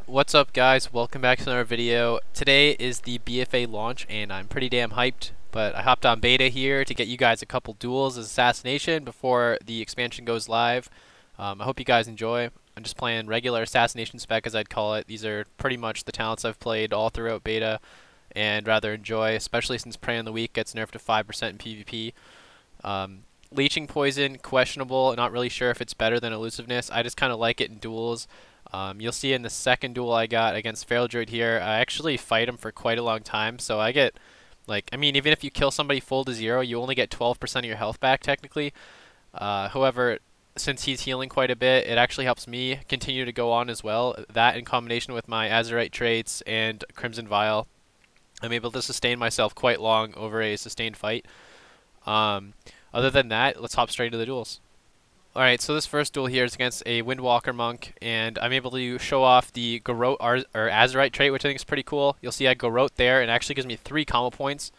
What's up, guys? Welcome back to another video. Today is the BFA launch and I'm pretty damn hyped, but I hopped on beta here to get you guys a couple duels as Assassination before the expansion goes live. I hope you guys enjoy. I'm just playing regular Assassination spec, as I'd call it. These are pretty much the talents I've played all throughout beta and rather enjoy, especially since Prey on the Weak gets nerfed to 5% in PvP. Leeching Poison, questionable. Not really sure if it's better than Elusiveness. I just kind of like it in duels. You'll see in the second duel I got against Feral Druid here, I actually fight him for quite a long time, so I get, even if you kill somebody full to 0, you only get 12% of your health back, technically. However, since he's healing quite a bit, it actually helps me continue to go on as well. That in combination with my Azurite traits and Crimson Vial, I'm able to sustain myself quite long over a sustained fight. Other than that, let's hop straight into the duels. Alright, so this first duel here is against a Windwalker monk, and I'm able to show off the Garrote or Azurite trait, which I think is pretty cool. You'll see I Garrote there, and it actually gives me 3 combo points.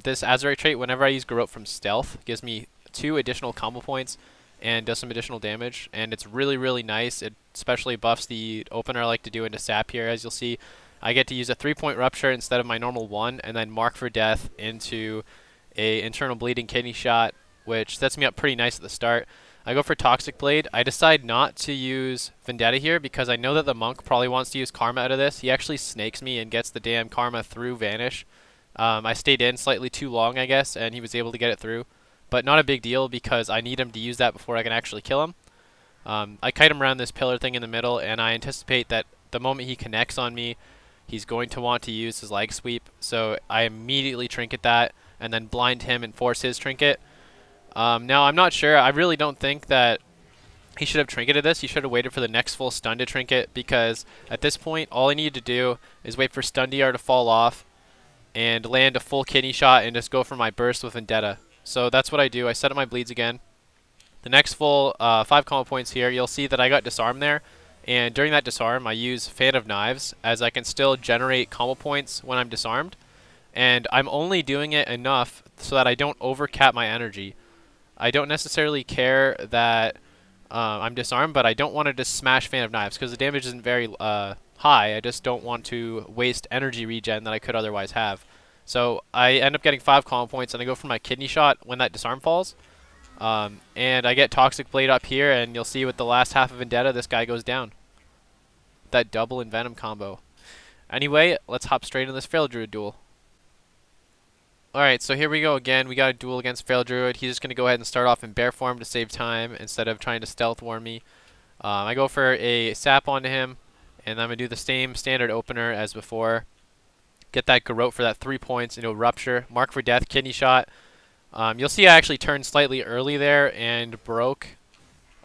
This Azurite trait, whenever I use Garrote from stealth, gives me 2 additional combo points and does some additional damage, and it's really, really nice. It especially buffs the opener I like to do into sap here, as you'll see. I get to use a 3-point rupture instead of my normal 1, and then mark for death into a internal bleeding kidney shot, which sets me up pretty nice at the start. I go for Toxic Blade. I decide not to use Vendetta here because I know that the monk probably wants to use Karma out of this. He actually snakes me and gets the damn Karma through Vanish. I stayed in slightly too long, I guess, and he was able to get it through. But not a big deal because I need him to use that before I can actually kill him. I kite him around this pillar thing in the middle, and I anticipate that the moment he connects on me, he's going to want to use his leg sweep. So I immediately trinket that and then blind him and force his trinket. Now, I'm not sure. I really don't think that he should have trinketed this. He should have waited for the next full stun to trinket, because at this point, all I need to do is wait for stun DR to fall off and land a full kidney shot and just go for my burst with Vendetta. So that's what I do. I set up my bleeds again. The next full 5 combo points here, you'll see that I got disarmed there. And during that disarm, I use Fan of Knives, as I can still generate combo points when I'm disarmed. And I'm only doing it enough so that I don't overcap my energy. I don't necessarily care that I'm disarmed, but I don't want to just smash Fan of Knives because the damage isn't very high. I just don't want to waste energy regen that I could otherwise have. So I end up getting 5 combo points, and I go for my kidney shot when that disarm falls. And I get Toxic Blade up here, and you'll see with the last half of Vendetta, this guy goes down. That double Envenom combo. Anyway, let's hop straight into this Feral Druid duel. Alright, so here we go again. We got a duel against Feral Druid. He's just going to go ahead and start off in bear form to save time instead of trying to stealth warm me. I go for a sap onto him, and I'm going to do the same standard opener as before. Get that Garrote for that 3 points into a rupture. Mark for death, kidney shot. You'll see I actually turned slightly early there and broke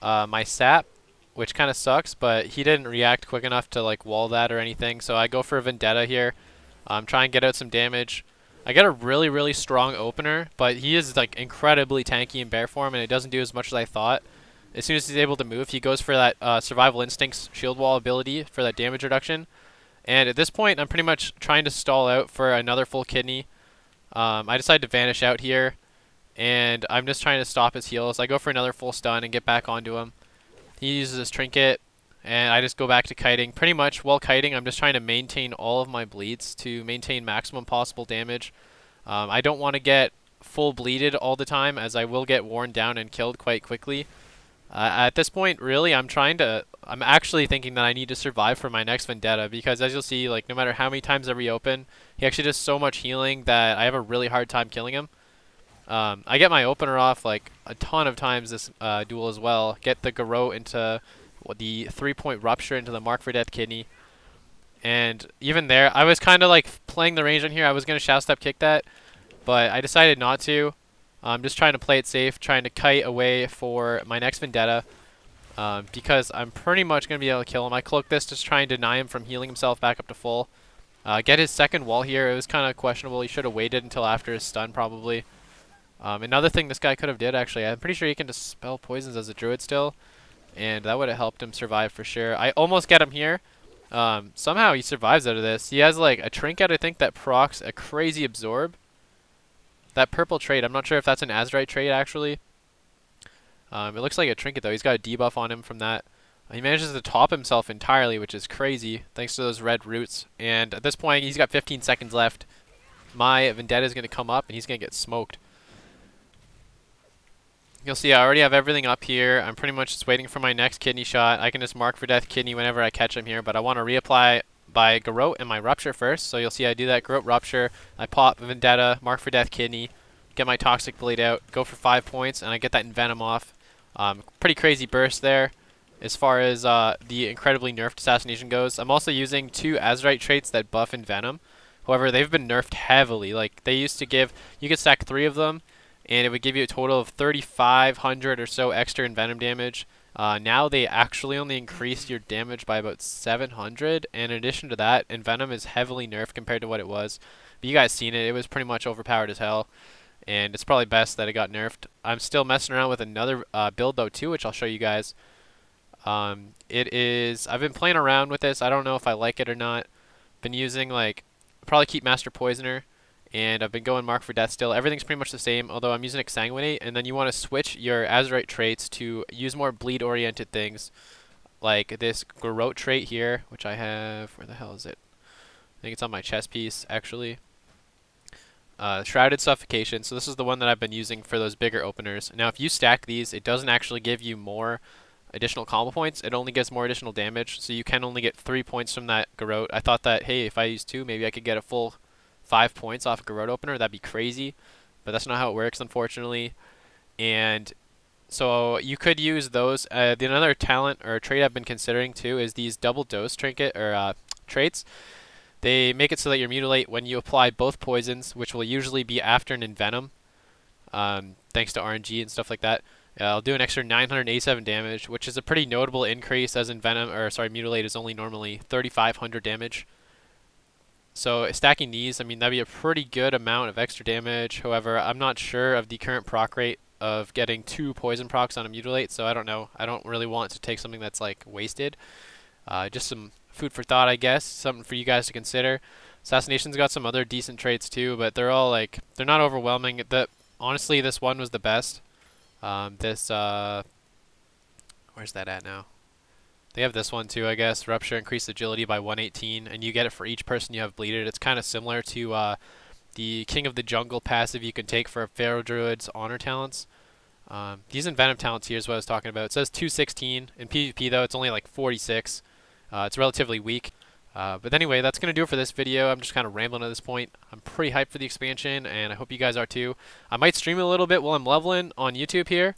my sap, which kind of sucks, but he didn't react quick enough to like wall that or anything. So I go for a Vendetta here. Try and get out some damage. I get a really, really strong opener, but he is like incredibly tanky in bear form, and it doesn't do as much as I thought. As soon as he's able to move, he goes for that Survival Instincts shield wall ability for that damage reduction. And at this point, I'm pretty much trying to stall out for another full kidney. I decide to vanish out here, and I'm just trying to stop his heals. I go for another full stun and get back onto him. He uses his trinket, and I just go back to kiting. Pretty much while kiting, I'm just trying to maintain all of my bleeds to maintain maximum possible damage. I don't want to get full bleeded all the time, as I will get worn down and killed quite quickly. At this point, really, I'm actually thinking that I need to survive for my next Vendetta, because as you'll see, like no matter how many times I reopen, he actually does so much healing that I have a really hard time killing him. I get my opener off like a ton of times this duel as well. Get the Garrote into the 3-point rupture into the mark for death kidney. And even there, I was kind of like playing the range on here. I was going to shadow step kick that, but I decided not to. I'm just trying to play it safe, trying to kite away for my next Vendetta, because I'm pretty much going to be able to kill him. I cloak this, just trying to deny him from healing himself back up to full. Get his second wall here. It was kind of questionable. He should have waited until after his stun, probably. Another thing this guy could have did, actually, I'm pretty sure he can dispel poisons as a druid still, and that would have helped him survive for sure. I almost get him here. Somehow he survives out of this. He has like a trinket, I think, that procs a crazy absorb. That purple trait, I'm not sure if that's an Azurite trait, actually. It looks like a trinket, though. He's got a debuff on him from that. He manages to top himself entirely, which is crazy, thanks to those red roots. And at this point, he's got 15 seconds left. My Vendetta is going to come up, and he's going to get smoked. You'll see I already have everything up here. I'm pretty much just waiting for my next kidney shot. I can just mark for death kidney whenever I catch him here, but I want to reapply by Garrote and my Rupture first. So you'll see I do that Garrote Rupture. I pop Vendetta, mark for death kidney, get my Toxic Blade out, go for 5 points, and I get that Envenom off. Pretty crazy burst there as far as the incredibly nerfed Assassination goes. I'm also using 2 Azurite traits that buff Envenom. However, they've been nerfed heavily. Like, they used to give, you could stack 3 of them, and it would give you a total of 3,500 or so extra Envenom damage. Now they actually only increased your damage by about 700, and in addition to that, Envenom is heavily nerfed compared to what it was. But you guys seen it, it was pretty much overpowered as hell, and it's probably best that it got nerfed. I'm still messing around with another build though too, which I'll show you guys. I've been playing around with this. I don't know if I like it or not. Been using, like, probably keep Master Poisoner, and I've been going Mark for Death still. Everything's pretty much the same, although I'm using Exsanguinate, and then you want to switch your Azurite traits to use more bleed-oriented things, like this Garrote trait here, which I have, where the hell is it? I think it's on my chest piece, actually. Shrouded Suffocation, so this is the one that I've been using for those bigger openers. Now, if you stack these, it doesn't actually give you more additional combo points, it only gets more additional damage, so you can only get 3 points from that Garrote. I thought that, hey, if I use 2, maybe I could get a full 5 points off a Garrote opener. That'd be crazy, but that's not how it works, unfortunately. And so you could use those. Another talent or trait I've been considering too is these double dose trinket or traits. They make it so that your Mutilate, when you apply both poisons, which will usually be after an Envenom, thanks to RNG and stuff like that, I'll do an extra 987 damage, which is a pretty notable increase, as Mutilate is only normally 3,500 damage. So stacking these, I mean, that'd be a pretty good amount of extra damage. However, I'm not sure of the current proc rate of getting 2 poison procs on a Mutilate, so I don't know. I don't really want to take something that's, like, wasted. Just some food for thought, I guess. Something for you guys to consider. Assassination's got some other decent traits too, but they're all, like, they're not overwhelming. Honestly, this one was the best. Where's that at now? They have this one too, I guess. Rupture, increased agility by 118, and you get it for each person you have bleeded. It's kind of similar to the King of the Jungle passive you can take for Pharaoh Druid's honor talents. These Envenom talents here is what I was talking about. It says 216. In PvP though, it's only like 46. It's relatively weak. But anyway, that's going to do it for this video. I'm just kind of rambling at this point. I'm pretty hyped for the expansion, and I hope you guys are too. I might stream a little bit while I'm leveling on YouTube here.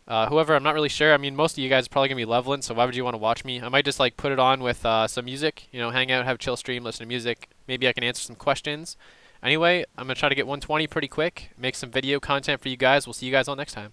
However, I'm not really sure. I mean, most of you guys are probably going to be leveling, so why would you want to watch me? I might just, like, put it on with some music, you know, hang out, have a chill stream, listen to music. Maybe I can answer some questions. Anyway, I'm going to try to get 120 pretty quick, make some video content for you guys. We'll see you guys all next time.